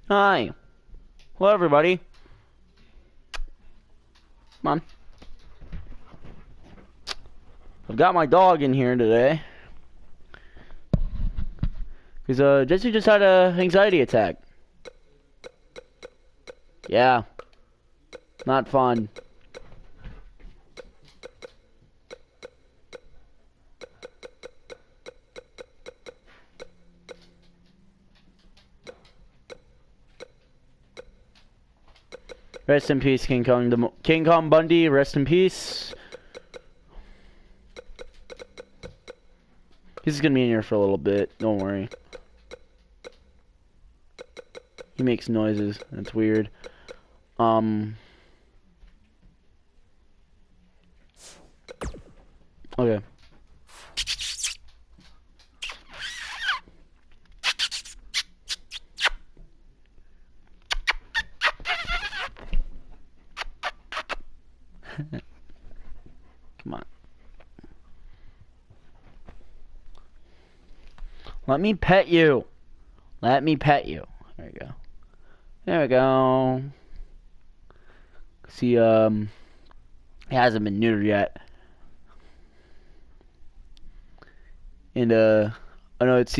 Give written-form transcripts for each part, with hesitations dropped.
Hi. Hello, everybody. Come on. I've got my dog in here today. Because, Jesse just had a anxiety attack. Yeah. Not fun. Rest in peace, King Kong Bundy. Rest in peace. He's gonna be in here for a little bit. Don't worry. He makes noises. That's weird. Okay. Come on. Let me pet you. Let me pet you. There we go. There we go. See, he hasn't been neutered yet. And, I know it's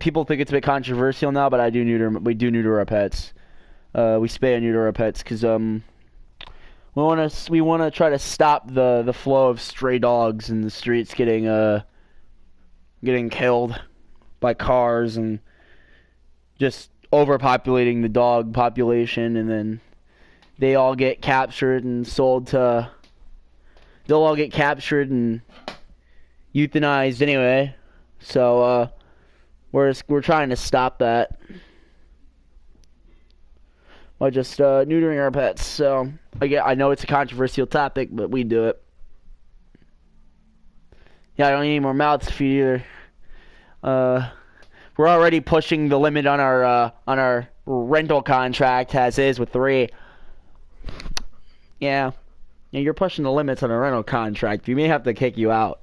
people think it's a bit controversial now, but we do neuter our pets. We spay and neuter our pets because, we want to try to stop the flow of stray dogs in the streets getting killed by cars and just overpopulating the dog population, and then they'll all get captured and euthanized anyway. So we're trying to stop that by just neutering our pets. So I know it's a controversial topic, but we do it. Yeah, I don't need any more mouths to feed either. We're already pushing the limit on our rental contract as is with 3. Yeah, you're pushing the limits on a rental contract. We may have to kick you out.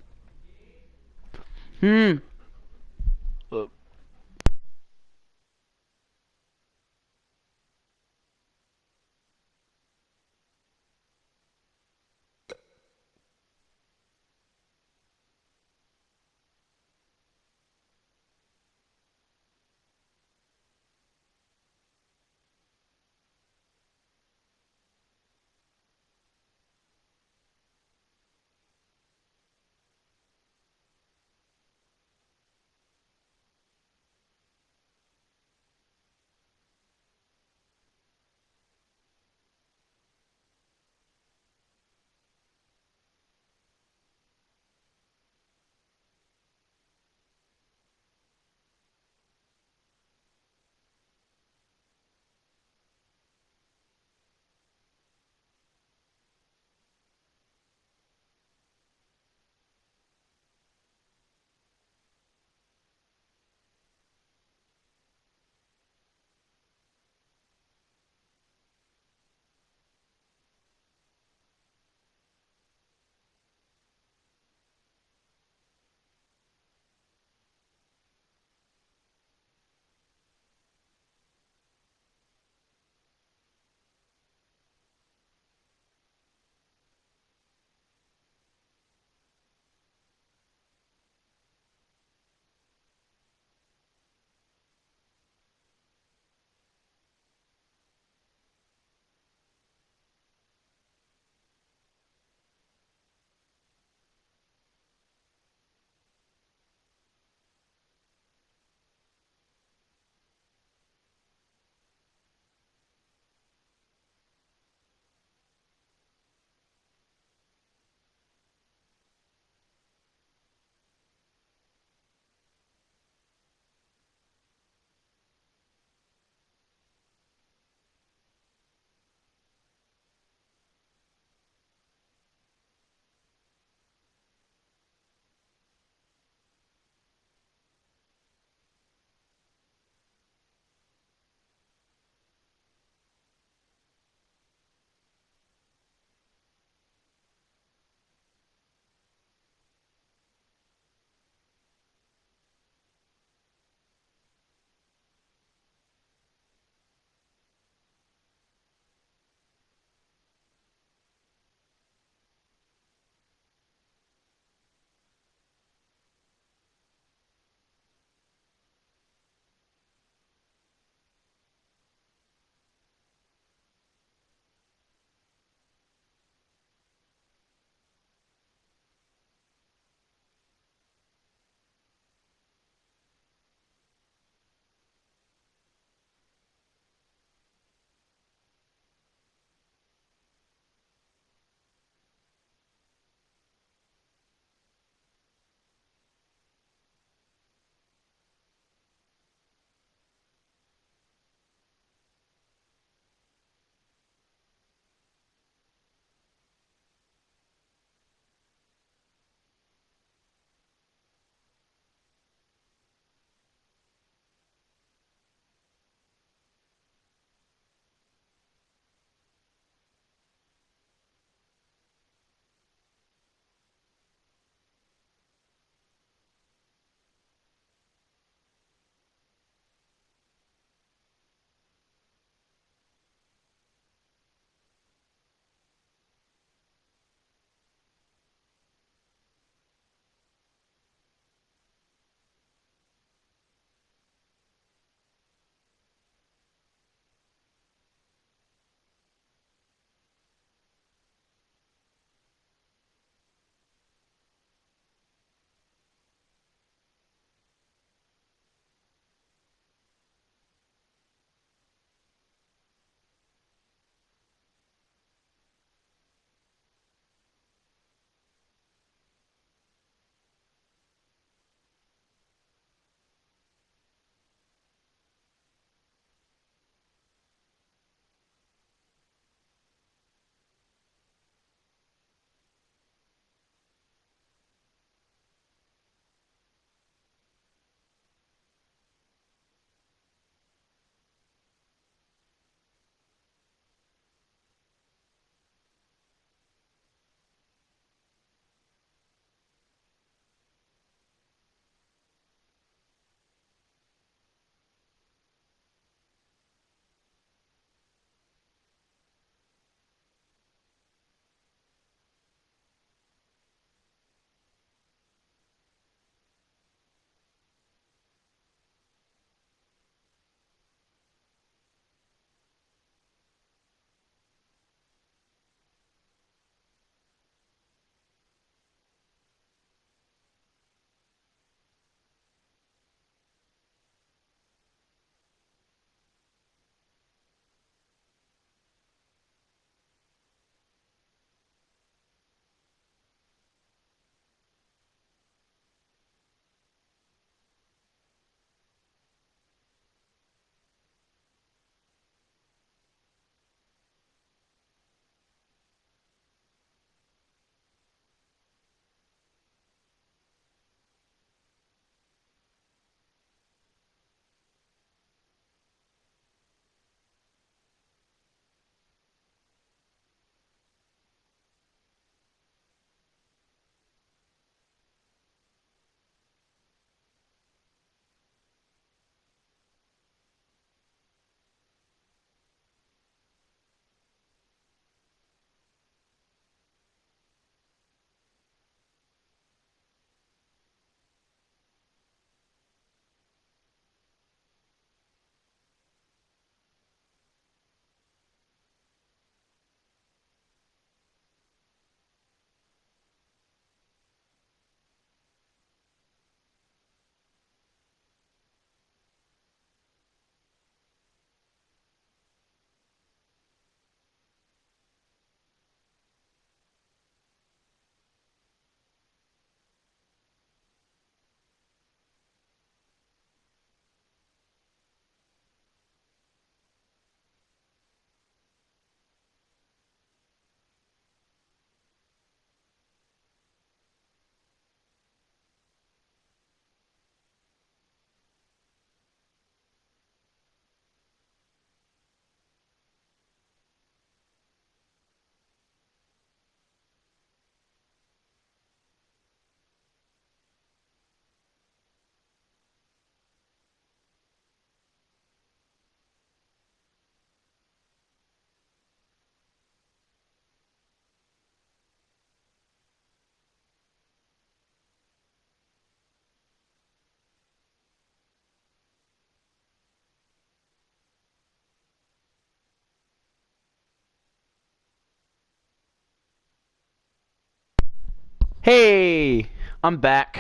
Hey, I'm back.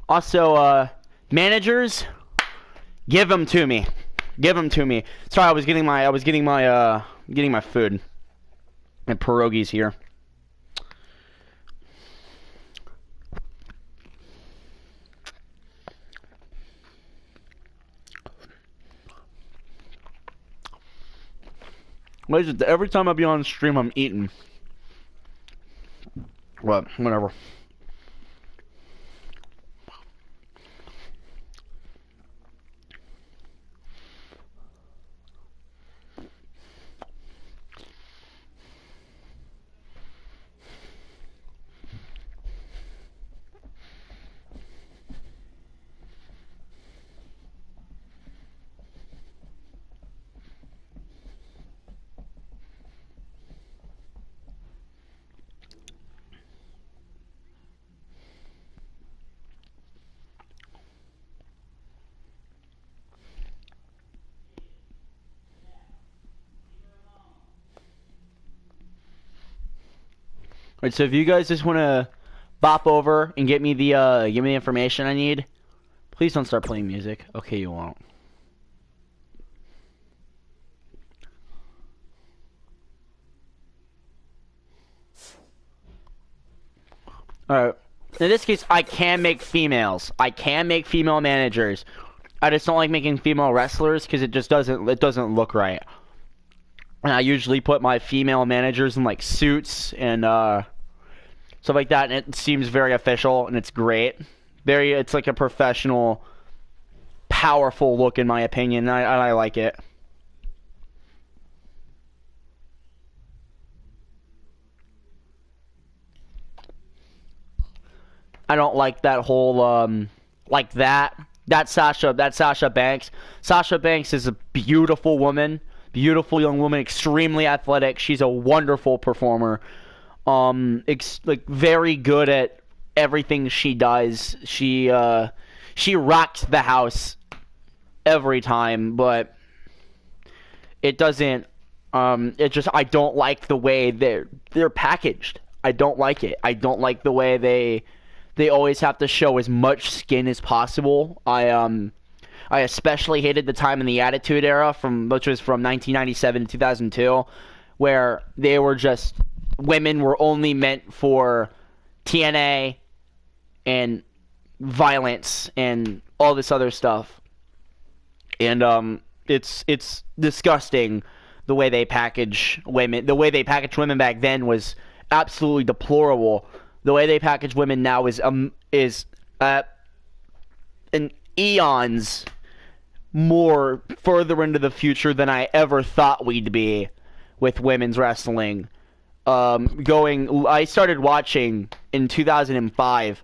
Also, managers, give them to me. Give them to me. Sorry, getting my food. And pierogies here. Every time I be on stream, I'm eating. What? Whatever. Alright, so if you guys just want to bop over and get me the information I need, please don't start playing music. Okay, you won't. Alright. In this case, I can make females. I can make female managers. I just don't like making female wrestlers because it just doesn't look right. And I usually put my female managers in like suits and stuff like that, and it seems very official and it's great. It's like a professional, powerful look in my opinion. I like it. I don't like that whole like that Sasha Banks. Sasha Banks is a beautiful woman, beautiful young woman, extremely athletic. She's a wonderful performer. Like very good at everything she does. She rocks the house every time, but it doesn't it just I don't like the way they're packaged. I don't like it. I don't like the way they always have to show as much skin as possible. I especially hated the time in the Attitude Era, which was from 1997 to 2002, where they were just women were only meant for TNA and violence and all this other stuff. And it's disgusting the way they package women. The way they packaged women back then was absolutely deplorable. The way they package women now is an eons more further into the future than I ever thought we'd be with women's wrestling. I started watching in 2005,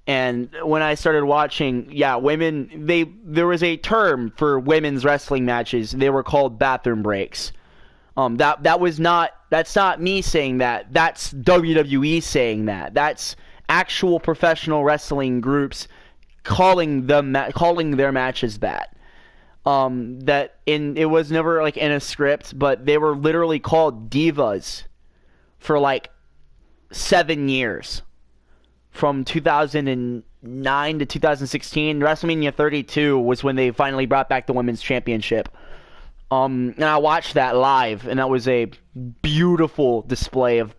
and when I started watching, there was a term for women's wrestling matches. They were called bathroom breaks. That's not me saying that. That's WWE saying that. That's actual professional wrestling groups calling their matches that. It was never like in a script, but they were literally called divas for like 7 years, from 2009 to 2016. WrestleMania 32 was when they finally brought back the women's championship. And I watched that live, and that was a beautiful display of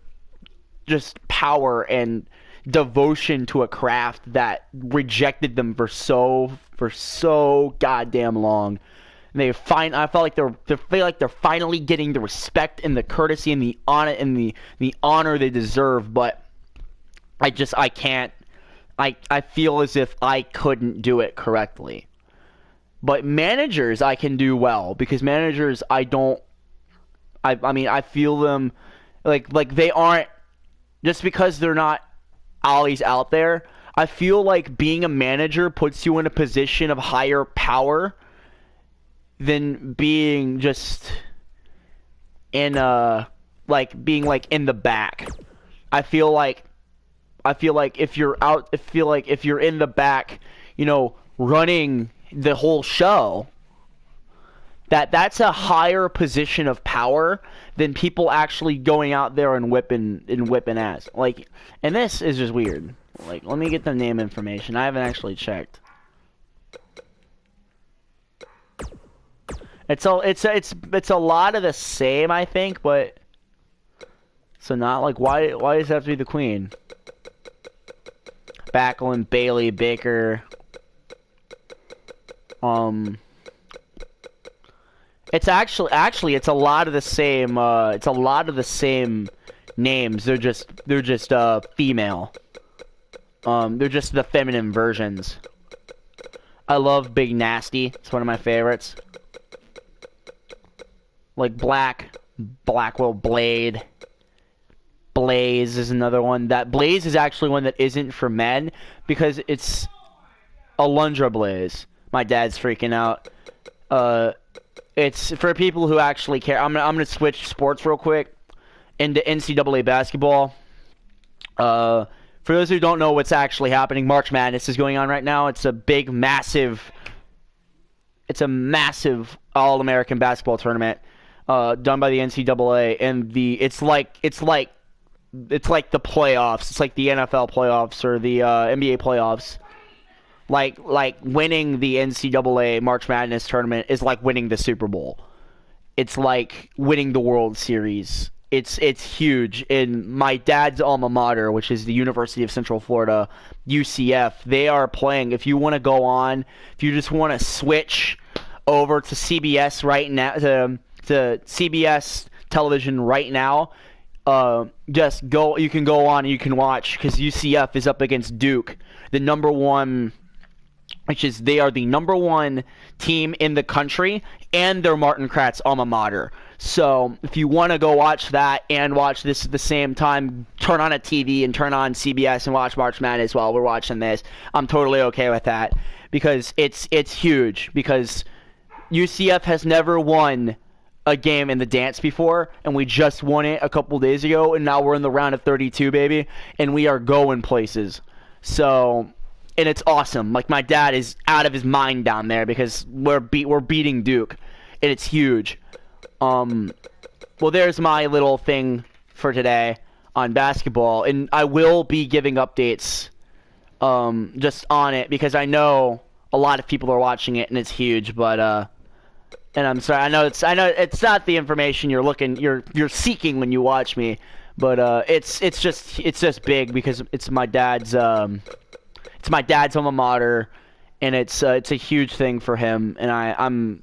just power and devotion to a craft that rejected them for so goddamn long. And I felt like they're finally getting the respect and the courtesy and the honor they deserve. But I can't. I feel as if I couldn't do it correctly. But managers I can do well, because managers I feel them like they aren't, just because they're not always out there. I feel like being a manager puts you in a position of higher power than being just in being like in the back. I feel like if you're in the back, running the whole show, That's a higher position of power than people actually going out there and whipping ass. Like, and this is just weird. Like, let me get the name information. I haven't actually checked. It's a lot of the same, I think, but so not like why does it have to be the Queen? Backlund, Bailey, Baker. It's actually it's a lot of the same. It's a lot of the same names. They're just female. They're just the feminine versions. I love Big Nasty. It's one of my favorites. Like Blackwell Blade. Blaze is another one. That Blaze is actually one that isn't for men because it's Alundra Blaze. My dad's freaking out. It's for people who actually care. I'm gonna switch sports real quick into NCAA basketball. For those who don't know what's actually happening, March Madness is going on right now. It's a big, massive. It's a massive All-American basketball tournament done by the NCAA, and it's like the playoffs. It's like the NFL playoffs or the NBA playoffs. Like winning the NCAA March Madness tournament is like winning the Super Bowl. It's like winning the World Series. It's huge. In my dad's alma mater, which is the University of Central Florida, UCF, they are playing. If you want to go on, if you just want to switch over to CBS right now, to CBS television right now, just go. You can go on and you can watch because UCF is up against Duke, the number one. They are the number one team in the country, and they're Martin Kratz's alma mater. So if you want to go watch that and watch this at the same time, turn on a TV and turn on CBS and watch March Madness while we're watching this. I'm totally okay with that because it's huge because UCF has never won a game in the dance before, and we just won it a couple days ago, and now we're in the round of 32, baby, and we are going places. So... and it's awesome. Like, my dad is out of his mind down there because we're beating Duke, and it's huge. Well, there's my little thing for today on basketball, and I will be giving updates just on it because I know a lot of people are watching it, and it's huge. But and I'm sorry, I know it's not the information you're seeking when you watch me, but it's just big because it's my dad's. It's my dad's alma mater, and it's a huge thing for him. And I'm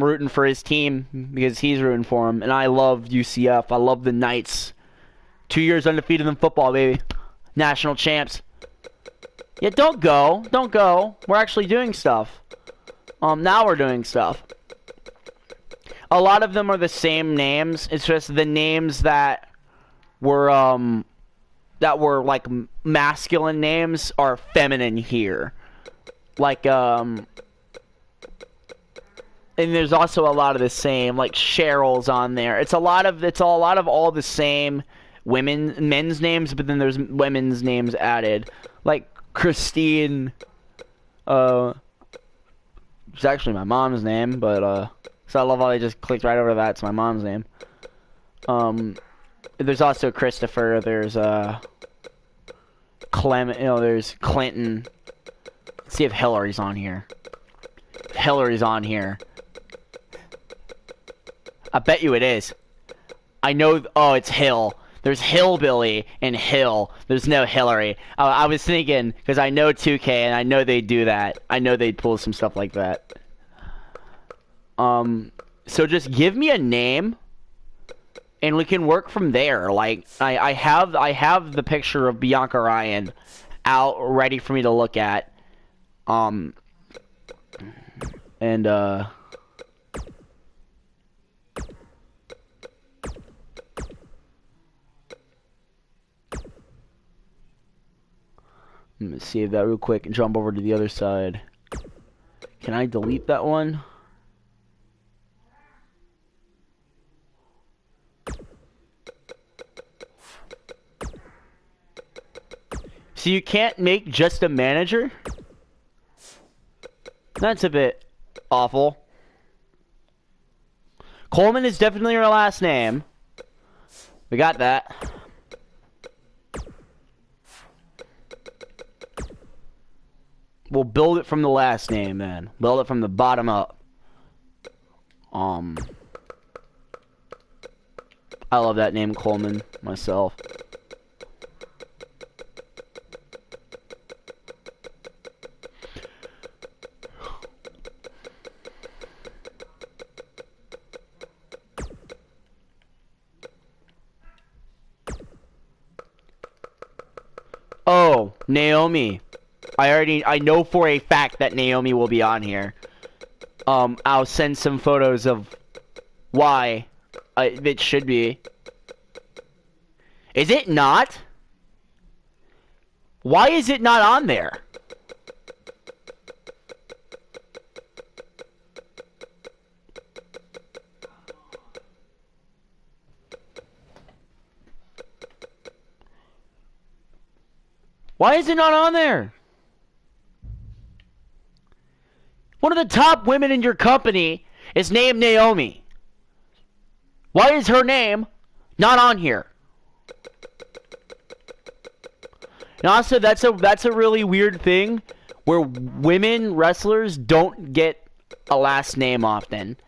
rooting for his team because he's rooting for him. And I love UCF. I love the Knights. 2 years undefeated in football, baby. National champs. Yeah, don't go. We're actually doing stuff. Now we're doing stuff. A lot of them are the same names. It's just the names that were like masculine names are feminine here. Like and there's also a lot of the same, like Cheryl's on there. It's a lot of all the same men's names, but then there's women's names added. Like Christine, it's actually my mom's name, but so I love how they just clicked right over that. It's my mom's name. There's also Christopher. There's Clement. There's Clinton. Let's see if Hillary's on here. If Hillary's on here. I bet you it is. I know. Oh, it's Hill. There's Hillbilly and Hill. There's no Hillary. I was thinking because I know 2K and I know they do that. I know they'd pull some stuff like that. So just give me a name. And we can work from there. Like I have the picture of Bianca Ryan out ready for me to look at. Let me save that real quick and jump over to the other side. Can I delete that one? So you can't make just a manager? That's a bit awful. Coleman is definitely her last name. We got that. We'll build it from the last name then. Build it from the bottom up. I love that name, Coleman, myself. Oh, Naomi. I know for a fact that Naomi will be on here. I'll send some photos of why it should be. Is it not? Why is it not on there? Why is it not on there? One of the top women in your company is named Naomi. Why is her name not on here? And also, that's a really weird thing where women wrestlers don't get a last name often.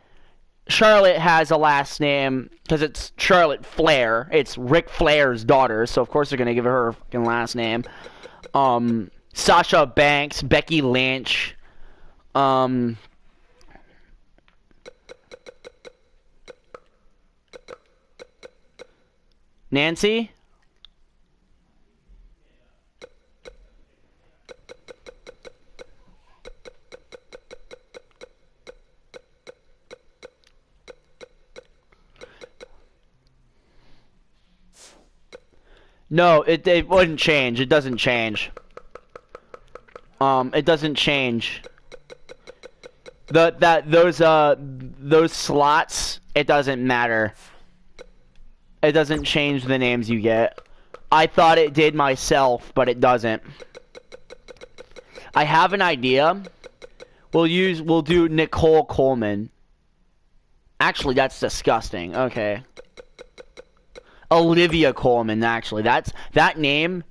Charlotte has a last name because it's Charlotte Flair. It's Ric Flair's daughter, so of course they're gonna give her a fucking last name. Sasha Banks, Becky Lynch. Nancy? No, it wouldn't change. It doesn't change. It doesn't change. Those slots, it doesn't matter. It doesn't change the names you get. I thought it did myself, but it doesn't. I have an idea. We'll do Nicole Coleman. Actually, that's disgusting. Okay. Olivia Coleman, actually. That name,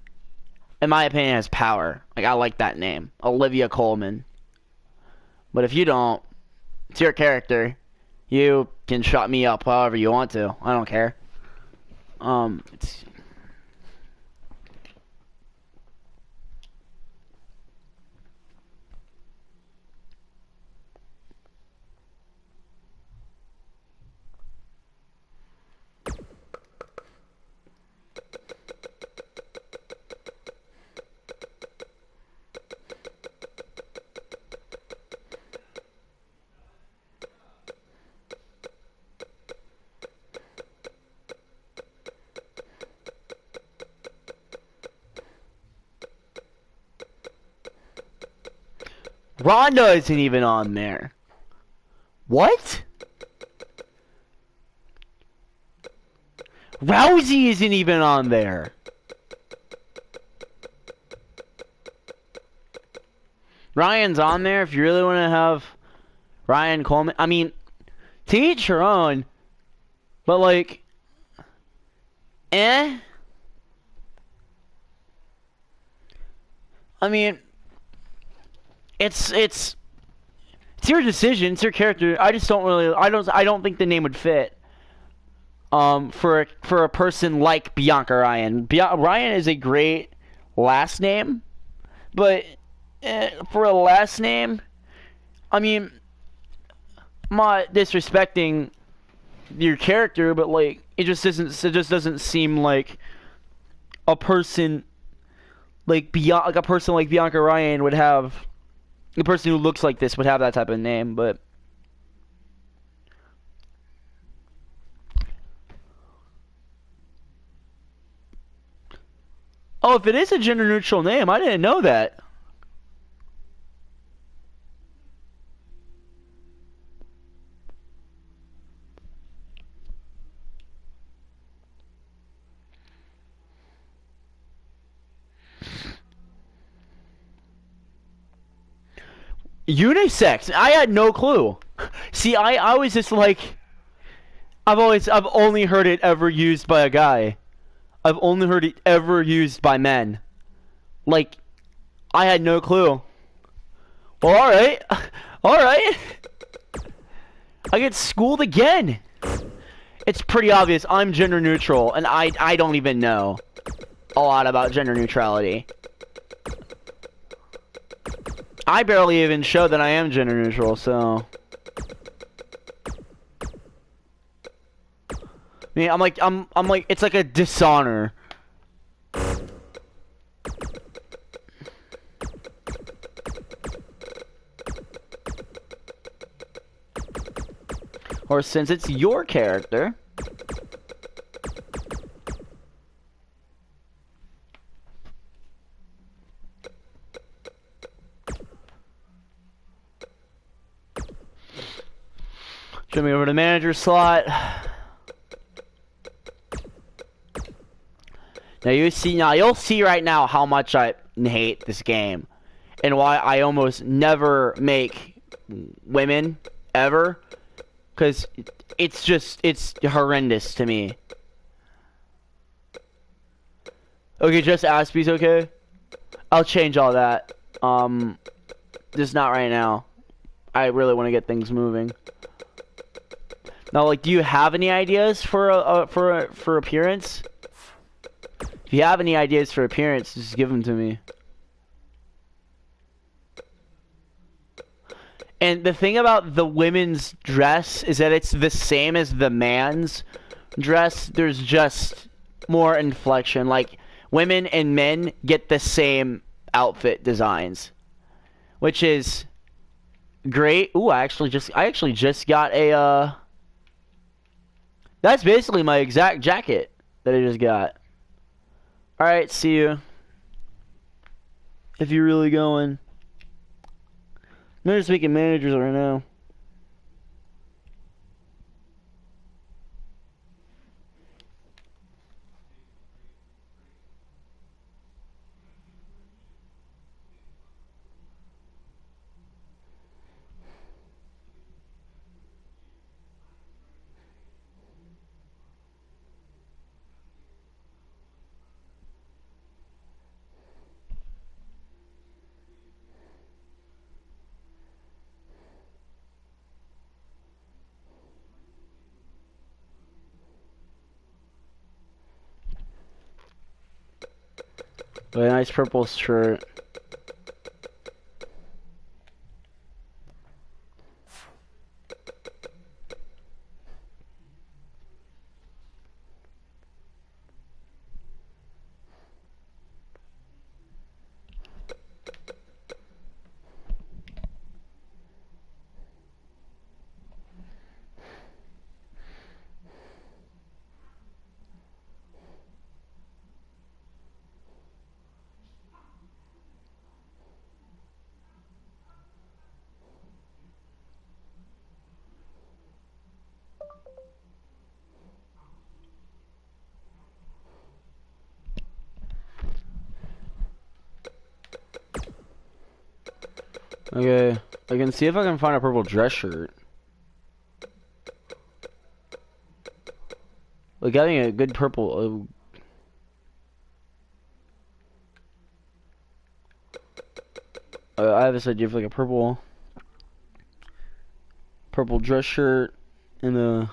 in my opinion, has power. Like, I like that name. Olivia Coleman. But if you don't, it's your character. You can shut me up however you want to. I don't care. It's... Ronda isn't even on there. What? Rousey isn't even on there. Ryan's on there if you really want to have Ryan Coleman. I mean, to each your own. But like, I mean, it's your decision. It's your character. I just don't really. I don't think the name would fit. For a person like Bianca Ryan. Ryan is a great last name, but for a last name, I mean, I'm not disrespecting your character, but like it just doesn't seem like a person like a person like Bianca Ryan would have. The person who looks like this would have that type of name, but oh, if it is a gender neutral name, I didn't know that. Unisex. I had no clue. See, I was just like, I've only heard it ever used by a guy. I've only heard it ever used by men. Like, I had no clue. Well, alright. Alright. I get schooled again. It's pretty obvious I'm gender neutral, and I don't even know a lot about gender neutrality. I barely even show that I am gender neutral, so... I mean, I'm like, it's like a dishonor. Or since it's your character. Show me over to manager slot. Now you'll see right now how much I hate this game. And why I almost never make women ever. Because it's horrendous to me. Okay, just Aspie's okay? I'll change all that. Just not right now. I really want to get things moving. Now, like, do you have any ideas for appearance? If you have any ideas for appearance, just give them to me. And the thing about the women's dress is that it's the same as the man's dress. There's just more inflection. Like, women and men get the same outfit designs, which is great. Ooh, I actually just got a that's basically my exact jacket that I just got. All right, see you. If you're really going. I'm just making managers right now. With a nice purple shirt. Okay, I can see if I can find a purple dress shirt. Like having a good purple. I have this idea of like a purple dress shirt and a.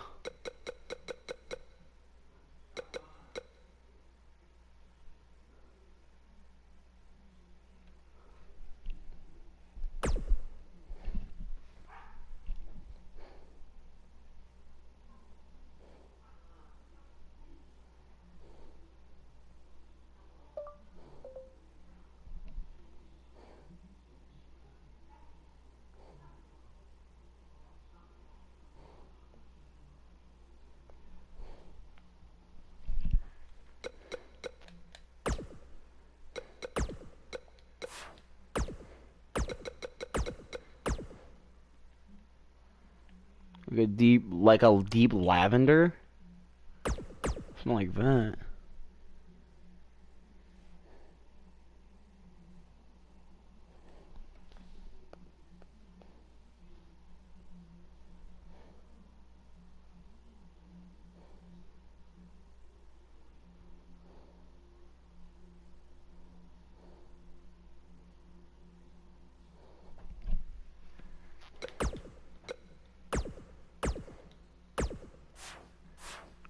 Like a deep lavender? Something like that.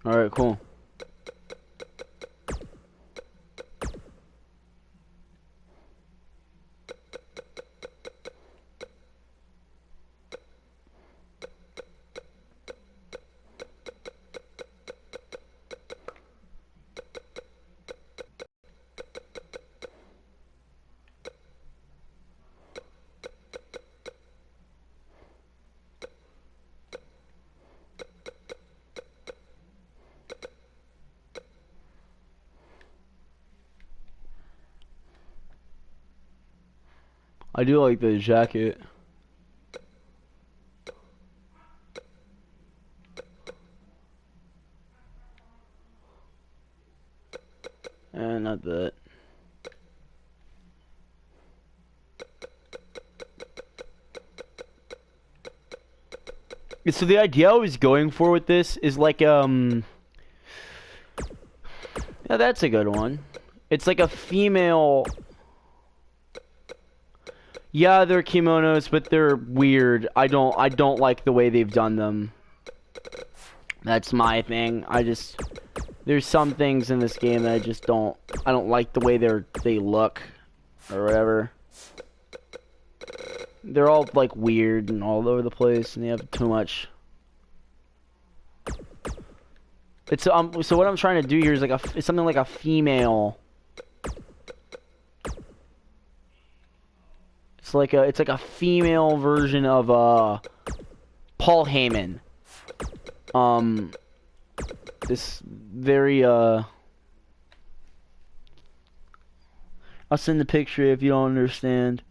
Alright, cool. I do like the jacket. And not that. So the idea I was going for with this is like, yeah, that's a good one. It's like a female... Yeah, they're kimonos, but they're weird. I don't like the way they've done them. That's my thing. There's some things in this game that I don't like the way they look or whatever. They're all like weird and all over the place, and they have too much. It's so what I'm trying to do here is like it's something like a female. It's like a female version of Paul Heyman. This very I'll send the picture if you don't understand.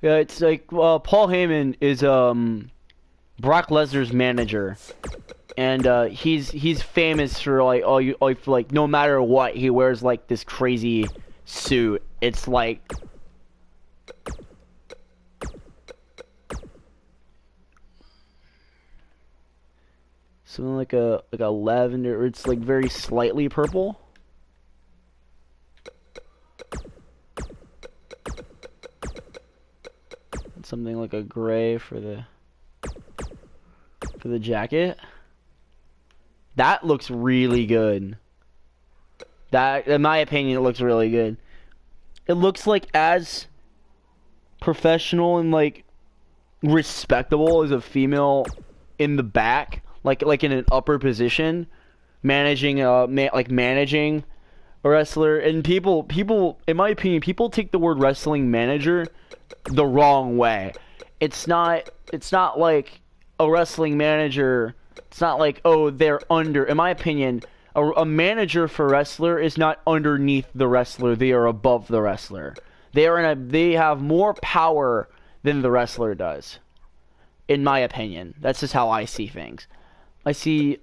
Yeah, it's like Paul Heyman is Brock Lesnar's manager, and he's famous for like no matter what he wears like this crazy suit. It's like something like a lavender. It's like very slightly purple. Something like a gray for the jacket. That looks really good. That, in my opinion, it looks really good. It looks like as professional and like respectable as a female in the back, like in an upper position, managing managing a wrestler. And people, in my opinion, people take the word wrestling manager the wrong way. It's not like a wrestling manager. It's not like, oh, they're under. In my opinion, a manager for wrestler is not underneath the wrestler. They are above the wrestler. They have more power than the wrestler does. In my opinion, that's just how I see things. I see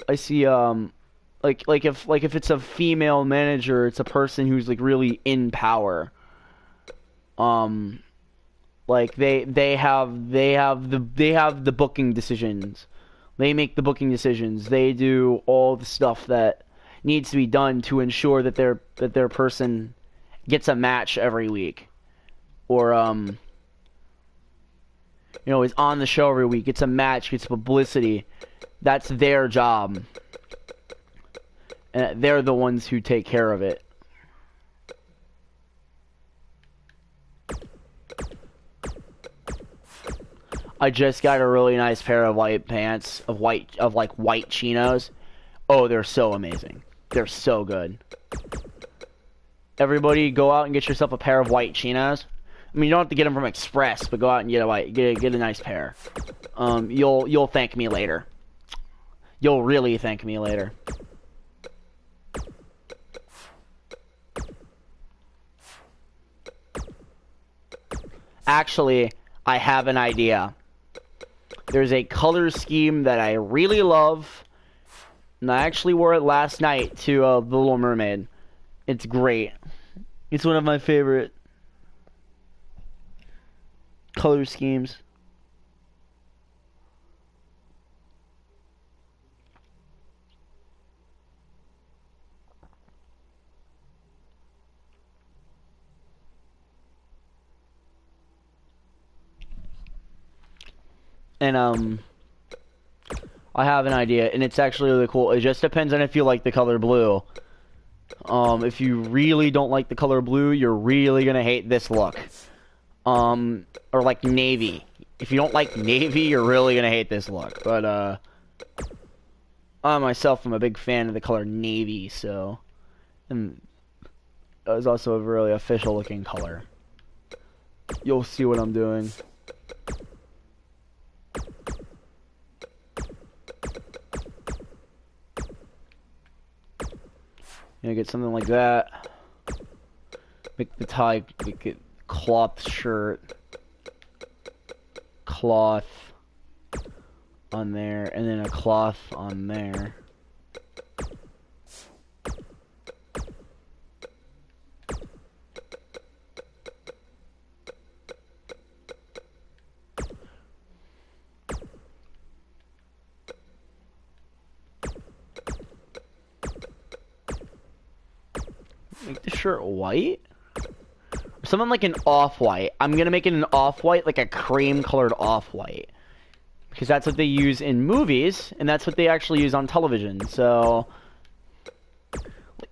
like if it's a female manager, it's a person who's like really in power. Like they have the booking decisions. They make the booking decisions. They do all the stuff that needs to be done to ensure that their person gets a match every week, or is on the show every week, gets a match, gets publicity. That's their job, and they're the ones who take care of it. I just got a really nice pair of white pants, of white chinos. Oh, they're so amazing. They're so good. Everybody go out and get yourself a pair of white chinos. I mean, you don't have to get them from Express, but go out and get a nice pair. You'll thank me later. You'll really thank me later. actually, I have an idea. There's a color scheme that I really love, and I actually wore it last night to The Little Mermaid. It's great. It's one of my favorite color schemes. And I have an idea, and it's actually really cool. It just depends on if you like the color blue. If you really don't like the color blue, you're really gonna hate this look. Or like navy. If you don't like navy, you're really gonna hate this look. But I myself am a big fan of the color navy, so, and it was also a really official looking color. You'll see what I'm doing. Get something like that. Make the tie, make it cloth shirt. Cloth on there, and then a cloth on there. Make the shirt white? Something like an off-white. I'm gonna make it an off-white, like a cream-colored off-white. Because that's what they use in movies, and that's what they actually use on television. So,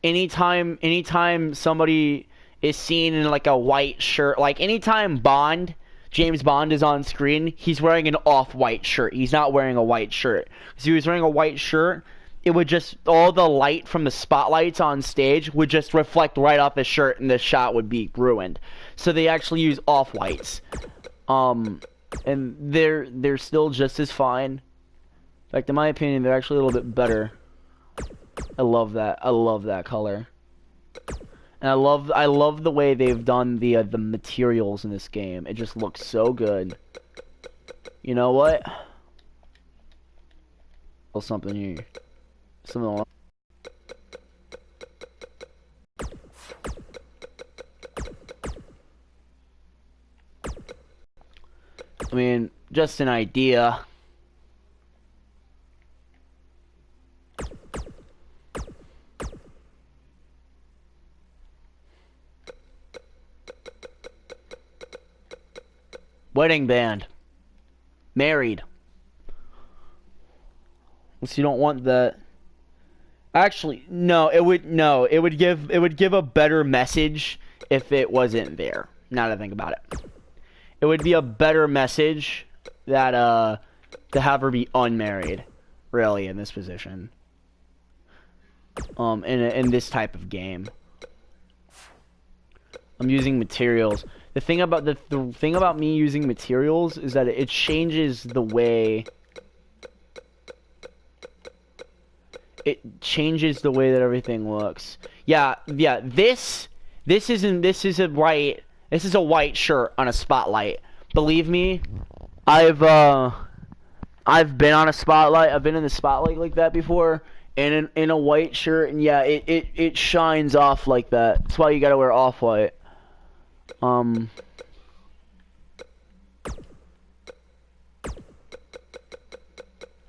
anytime somebody is seen in like a white shirt, like anytime James Bond is on screen, he's wearing an off-white shirt. He's not wearing a white shirt. Because if he was wearing a white shirt, it would just, all the light from the spotlights on stage would just reflect right off his shirt, and the shot would be ruined. So they actually use off-whites. And they're still just as fine. In fact, in my opinion, they're actually a little bit better. I love that. I love that color. And I love the way they've done the materials in this game. It just looks so good. You know what? Oh, something here. Something along. I mean, just an idea. Wedding band. Married. Unless you don't want that. Actually, no, it would give a better message if it wasn't there. Now that I think about it. It would be a better message that to have her be unmarried, really, in this position. In this type of game. I'm using materials. The thing about the thing about me using materials is that it changes the way that everything looks. Yeah, this is a white shirt on a spotlight. Believe me, I've been on a spotlight. I've been in the spotlight like that before, and in a white shirt, and yeah, it shines off like that. That's why you gotta wear off-white.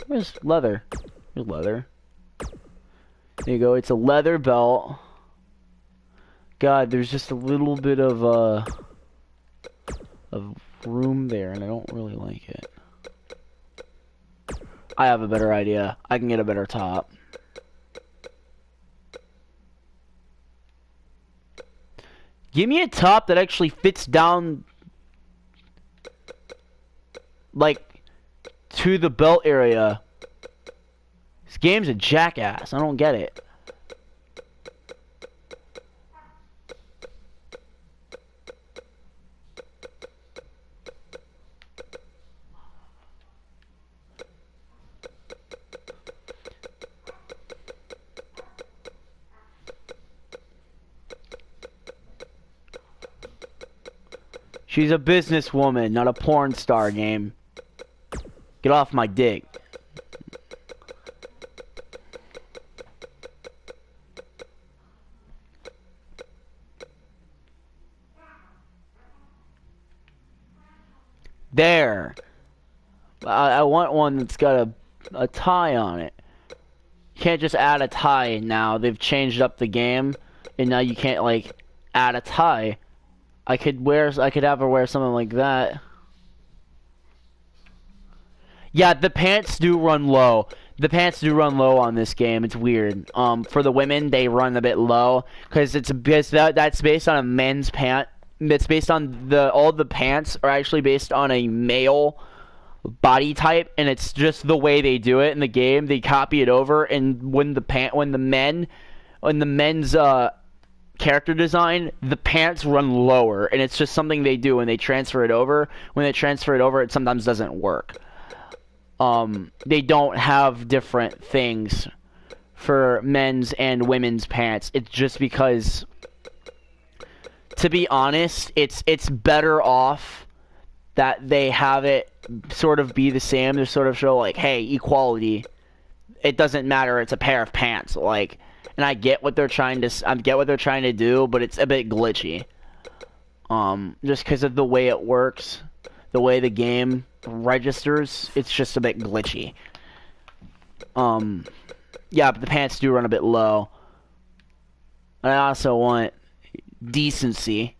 Where's leather? There's leather. There you go. It's a leather belt. God, there's just a little bit of room there, and I don't really like it. I have a better idea. I can get a better top. Give me a top that actually fits down, like, to the belt area. This game's a jackass. I don't get it. She's a businesswoman, not a porn star, game. Get off my dick. There. I want one that's got a tie on it. You can't just add a tie now. They've changed up the game, and now you can't like add a tie. I could have her wear something like that. Yeah, the pants do run low. The pants do run low on this game. It's weird. For the women, they run a bit low because that's based on a men's pant. It's based on all the pants are actually based on a male body type, and it's just the way they do it in the game. They copy it over, and when the men's character design, the pants run lower, and it's just something they do when they transfer it over. When they transfer it over, it sometimes doesn't work. They don't have different things for men's and women's pants. It's just because, to be honest, it's better off that they have it sort of be the same to sort of show like, hey, equality. It doesn't matter. It's a pair of pants. Like, and I get what they're trying to do, but it's a bit glitchy. Just because of the way it works, the way the game registers, it's just a bit glitchy. Yeah, but the pants do run a bit low. I also want decency.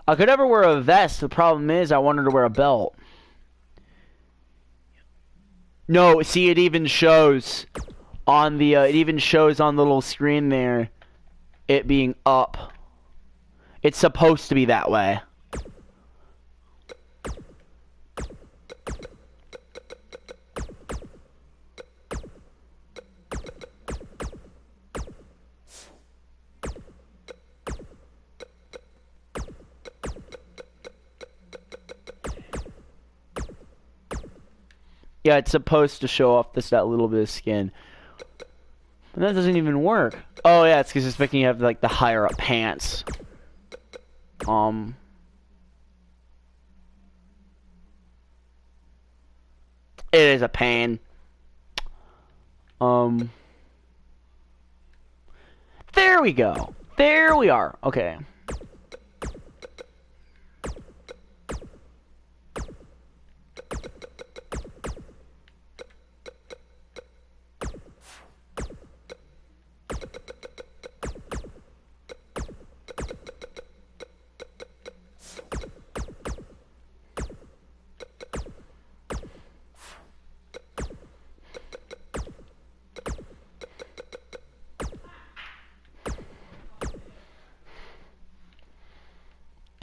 I could never wear a vest. The problem is I wanted to wear a belt. No, see, it even shows on the little screen there, it being up. It's supposed to be that way. Yeah, it's supposed to show off that little bit of skin. And that doesn't even work. Oh yeah, it's because it's making you have like the higher up pants. It is a pain. There we go. There we are. Okay.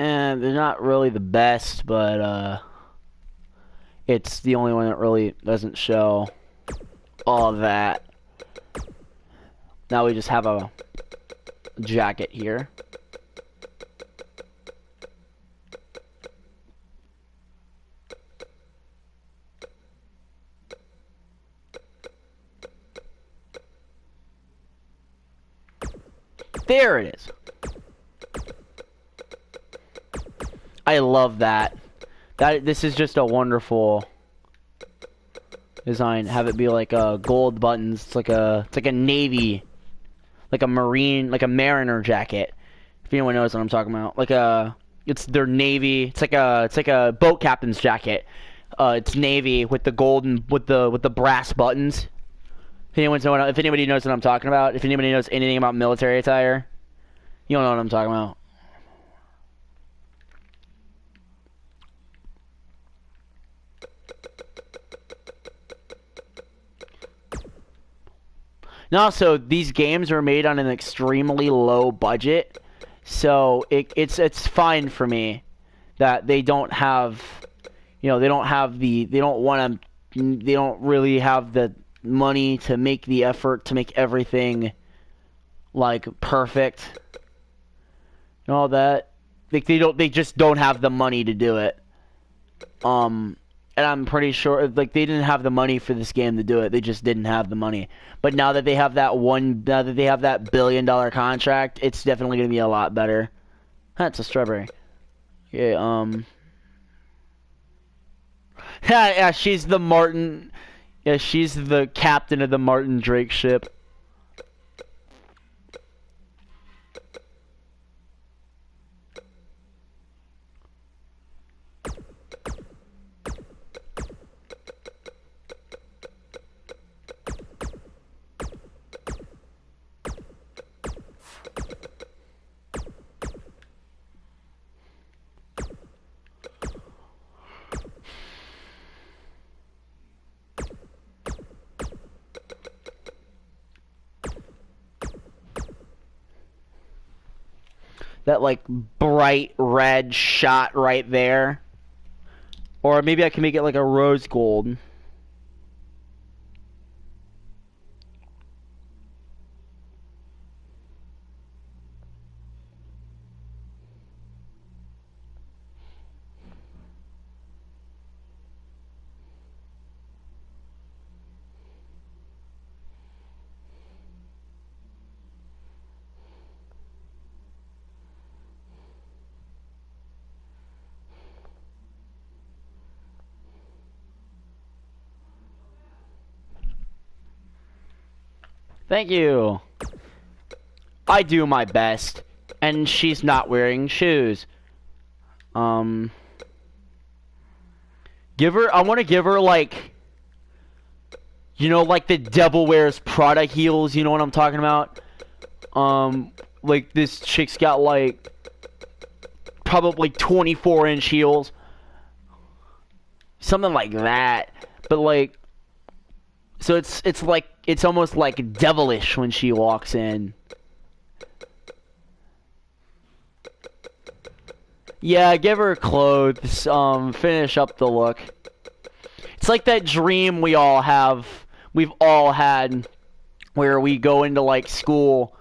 And they're not really the best, but it's the only one that really doesn't show all of that. Now we just have a jacket here. There it is. I love that. This is just a wonderful design. Have it be like gold buttons. It's like a navy, like a marine, like a mariner jacket. If anyone knows what I'm talking about, it's their navy. It's like a boat captain's jacket. It's navy with the golden with the brass buttons. If anybody knows what I'm talking about, if anybody knows anything about military attire, you'll know what I'm talking about. Now, so these games are made on an extremely low budget, so it's fine for me that they don't have, they don't really have the money to make the effort to make everything like perfect and all that. They just don't have the money to do it. and I'm pretty sure like they didn't have the money for this game to do it. They just didn't have the money. But now that they have that $1 billion contract, it's definitely gonna be a lot better. That's a strawberry. Yeah. Yeah, she's the Martin. Yeah, she's the captain of the Martin Drake ship. That like bright red shot right there. Or maybe I can make it like a rose gold. Thank you. I do my best. And she's not wearing shoes. I want to give her like, you know, like the Devil Wears Prada heels, you know what I'm talking about? Like this chick's got like probably 24-inch heels. Something like that. But like, so it's like, it's almost like devilish when she walks in. Yeah, give her clothes, finish up the look. It's like that dream we've all had, where we go into like school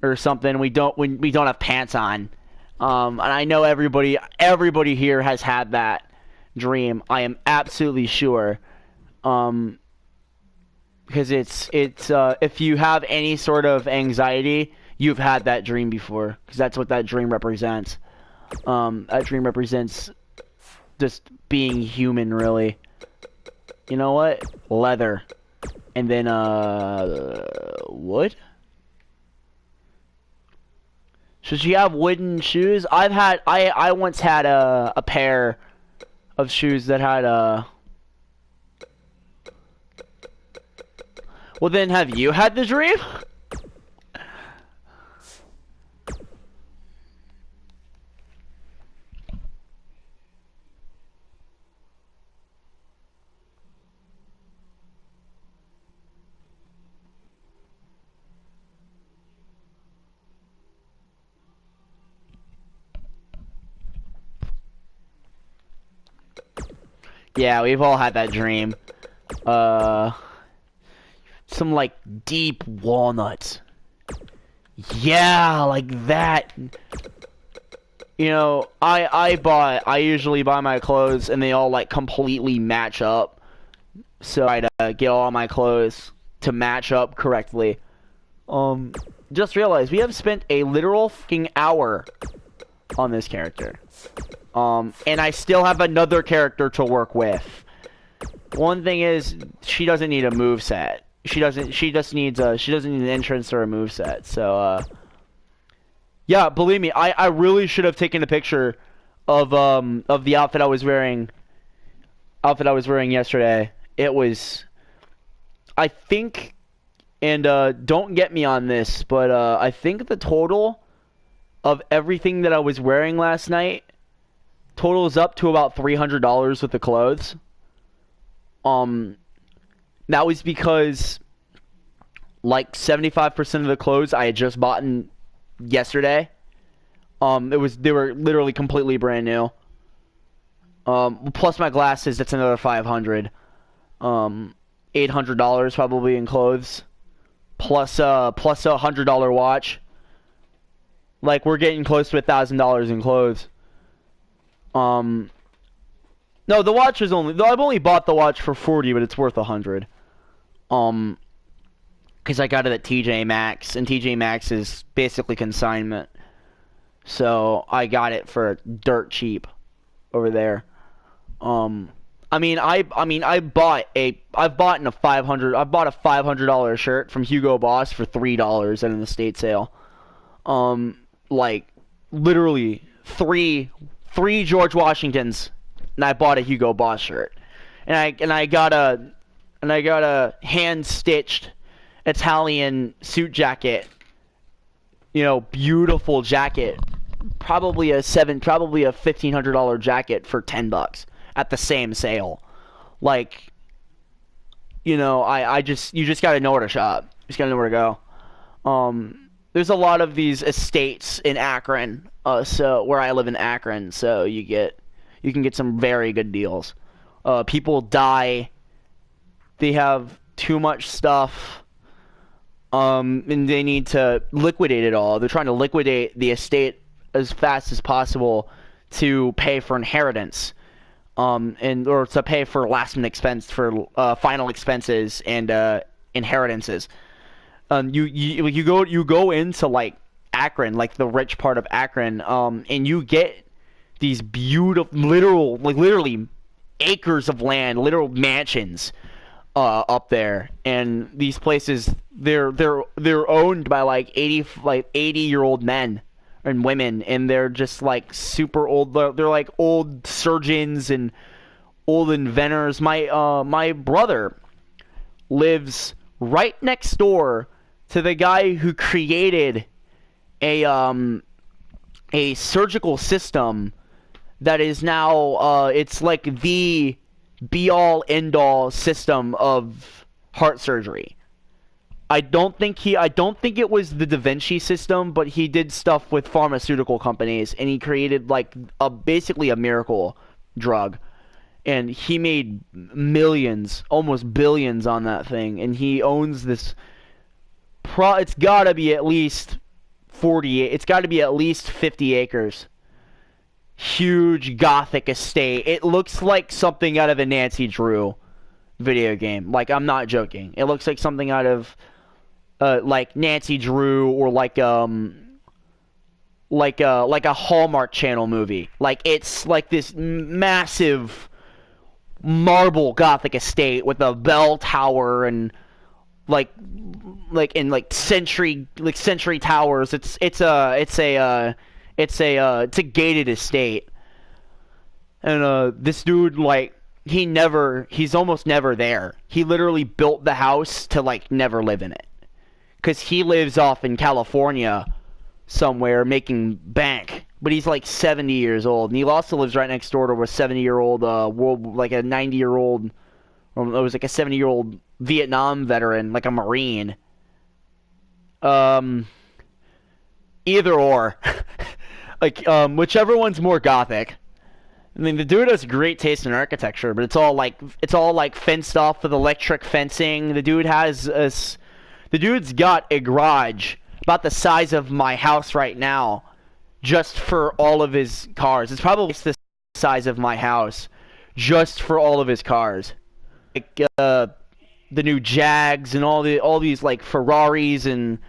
or something, we don't have pants on. And I know everybody here has had that dream. I am absolutely sure. Because it's if you have any sort of anxiety, you've had that dream before. Because that's what that dream represents. That dream represents just being human, really. You know what? Leather. And then, wood? Should she have wooden shoes? I once had a pair of shoes that had Well then, have you had the dream? Yeah, we've all had that dream. Some like deep walnuts. Yeah, like that. You know, I usually buy my clothes and they all like completely match up. So I get all my clothes to match up correctly. Just realized we have spent a literal fucking hour on this character. And I still have another character to work with. One thing is, she doesn't need a moveset. She just needs an entrance or a moveset. So, yeah, believe me, I really should have taken a picture of the outfit I was wearing yesterday. It was, I think, and don't get me on this, but I think the total of everything that I was wearing last night totals up to about $300 with the clothes. That was because like 75% of the clothes I had just bought yesterday. They were literally completely brand new. Plus my glasses, that's another $500. $800 probably in clothes. Plus a $100 watch. Like we're getting close to $1,000 in clothes. No, the watch is only. I've only bought the watch for 40, but it's worth 100. Um, because I got it at TJ Maxx, and TJ Maxx is basically consignment. So I got it for dirt cheap over there. I've bought a $500 shirt from Hugo Boss for $3 at an estate sale. Like literally three George Washingtons, and I bought a Hugo Boss shirt, and I got a hand stitched Italian suit jacket. You know, beautiful jacket. Probably a $1,500 jacket for $10 at the same sale. Like, you know, you just gotta know where to shop. You just gotta know where to go. There's a lot of these estates in Akron, so where I live in Akron, so you can get some very good deals. People die. They have too much stuff. And they need to liquidate it all. They're trying to liquidate the estate as fast as possible to pay for inheritance, or to pay for last minute expense for final expenses and inheritances. You go into like Akron, like the rich part of Akron, and you get these beautiful, literally acres of land, literal mansions up there, and these places they're owned by like 80-year-old men and women, and they're just like super old. They're like old surgeons and old inventors. My brother lives right next door to the guy who created a surgical system that is now it's like the be-all end-all system of heart surgery. I don't think it was the Da Vinci system, but he did stuff with pharmaceutical companies, and he created like basically a miracle drug, and he made millions, almost billions on that thing, and he owns this. It's got to be at least 40. It's got to be at least 50 acres. Huge gothic estate. It looks like something out of a Nancy Drew video game. Like, I'm not joking. It looks like something out of like Nancy Drew, or like a Hallmark Channel movie. Like, it's like this massive marble gothic estate with a bell tower and like century towers. It's a gated estate. And this dude, like, he's almost never there. He literally built the house to like never live in it, because he lives off in California somewhere making bank. But he's like 70 years old, and he also lives right next door to a 70-year-old like a 90-year-old, or it was like a 70-year-old Vietnam veteran, like a Marine. Either or. Like, whichever one's more gothic. I mean, the dude has great taste in architecture, but it's all like fenced off with electric fencing. The dude's got a garage about the size of my house right now, just for all of his cars. It's probably the size of my house, just for all of his cars. Like the new Jags and all these like Ferraris, and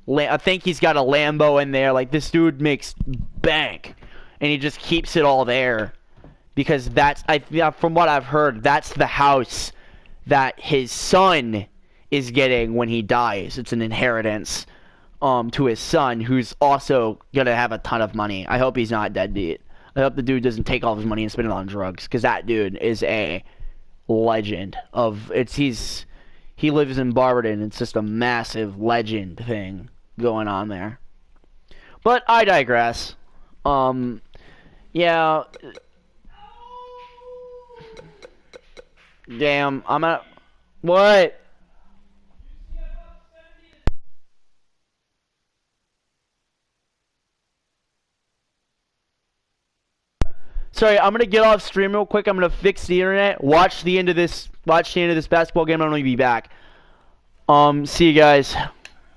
I think he's got a Lambo in there. Like, this dude makes bank, and he just keeps it all there, because from what I've heard, that's the house that his son is getting when he dies. It's an inheritance to his son, who's also gonna have a ton of money. I hope he's not deadbeat. I hope the dude doesn't take all of his money and spend it on drugs, because that dude is a legend he lives in Barberton. It's just a massive legend thing going on there. But I digress. Yeah. Damn, I'm at... What? Sorry, I'm gonna get off stream real quick. I'm gonna fix the internet. Watch the end of this basketball game. I'm gonna be back. See you guys.